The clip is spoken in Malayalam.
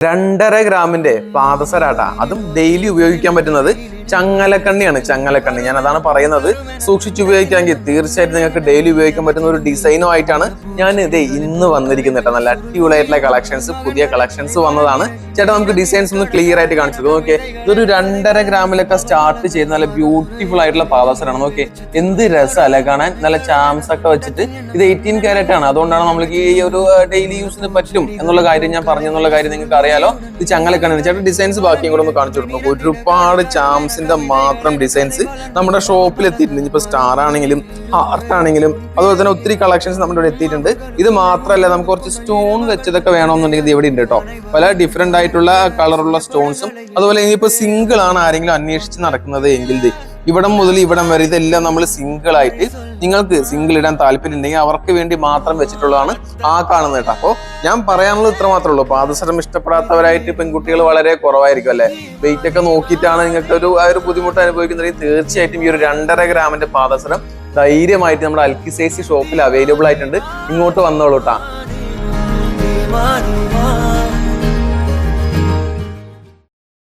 2.5 ഗ്രാമിന്റെ പാദസരാട്ട അതും ഡെയിലി ഉപയോഗിക്കാൻ പറ്റുന്നത് ചങ്ങലക്കണ്ണിയാണ്. ചങ്ങലക്കണ്ണി ഞാൻ അതാണ് പറയുന്നത്. സൂക്ഷിച്ച് ഉപയോഗിക്കാമെങ്കിൽ തീർച്ചയായിട്ടും നിങ്ങൾക്ക് ഡെയിലി ഉപയോഗിക്കാൻ പറ്റുന്ന ഒരു ഡിസൈനോ ആയിട്ടാണ് ഞാൻ ഇന്ന് വന്നിരിക്കുന്നത് കേട്ടോ. നല്ല അടിപൊളിയായിട്ടുള്ള കളക്ഷൻസ്, പുതിയ കളക്ഷൻസ് വന്നതാണ്. ചേട്ടാ നമുക്ക് ഡിസൈൻസ് ഒന്ന് ക്ലിയർ ആയിട്ട് കാണിച്ചു നോക്കിയേ. ഇതൊരു 2.5 ഗ്രാമിലൊക്കെ സ്റ്റാർട്ട് ചെയ്ത് നല്ല ബ്യൂട്ടിഫുൾ ആയിട്ടുള്ള പാദസരാണ്. നോക്കിയേ എന്ത് രസമല്ലേ കാണാൻ. നല്ല ചാംസ് ഒക്കെ വെച്ചിട്ട് ഇത് 18 കാരറ്റ് ആണ്. അതുകൊണ്ടാണ് നമ്മൾക്ക് ഈ ഒരു ഡെയിലി യൂസിന് പറ്റും എന്നുള്ള കാര്യം ഞാൻ പറഞ്ഞെന്നുള്ള കാര്യം നിങ്ങൾക്ക് അറിയാലോ. ഇത് ചങ്ങലക്കണ്ണി. ചേട്ടാ ഡിസൈൻസ് ബാക്കിയും കൂടെ ഒന്ന് കാണിച്ചു കൊടുക്കുന്നു. ഒരുപാട് ചാംസ് മാത്രം ഡിസൈൻസ് നമ്മുടെ ഷോപ്പിൽ എത്തിയിട്ടുണ്ട്. ഇപ്പൊ സ്റ്റാർ ആണെങ്കിലും ഹാർട്ട് ആണെങ്കിലും അതുപോലെ തന്നെ ഒത്തിരി കളക്ഷൻസ് നമ്മുടെ ഇവിടെ എത്തിയിട്ടുണ്ട്. ഇത് മാത്രമല്ല നമുക്ക് കുറച്ച് സ്റ്റോൺ വെച്ചതൊക്കെ വേണമെന്നുണ്ടെങ്കിൽ ഇത് ഇവിടെ ഉണ്ട് കേട്ടോ. പല ഡിഫറെന്റ് ആയിട്ടുള്ള കളറുള്ള സ്റ്റോൺസും അതുപോലെ ഇനിയിപ്പോ സിംഗിൾ ആണ് ആരെങ്കിലും അന്വേഷിച്ച് നടക്കുന്നത് എങ്കിൽ ഇവിടം മുതൽ ഇവിടം വരെ ഇതെല്ലാം നമ്മൾ സിംഗിൾ ആയിട്ട് നിങ്ങൾക്ക് സിംഗിൾ ഇടാൻ താല്പര്യം ഉണ്ടെങ്കിൽ അവർക്ക് വേണ്ടി മാത്രം വെച്ചിട്ടുള്ളതാണ് ആ കാണുന്നത് കേട്ടോ. അപ്പോൾ ഞാൻ പറയാനുള്ളത് ഇത്ര മാത്രമേ ഉള്ളൂ. പാദസരം ഇഷ്ടപ്പെടാത്തവരായിട്ട് പെൺകുട്ടികൾ വളരെ കുറവായിരിക്കും അല്ലെ. വെയിറ്റ് ഒക്കെ നോക്കിയിട്ടാണ് നിങ്ങൾക്ക് ഒരു ബുദ്ധിമുട്ട് അനുഭവിക്കുന്നുണ്ടെങ്കിൽ തീർച്ചയായിട്ടും ഈ ഒരു 2.5 ഗ്രാമിന്റെ പാദസരം ധൈര്യമായിട്ട് നമ്മുടെ അൽക്കിസൈസ് ഷോപ്പിൽ അവൈലബിൾ ആയിട്ടുണ്ട്. ഇങ്ങോട്ട് വന്നോളൂ കേട്ടോ.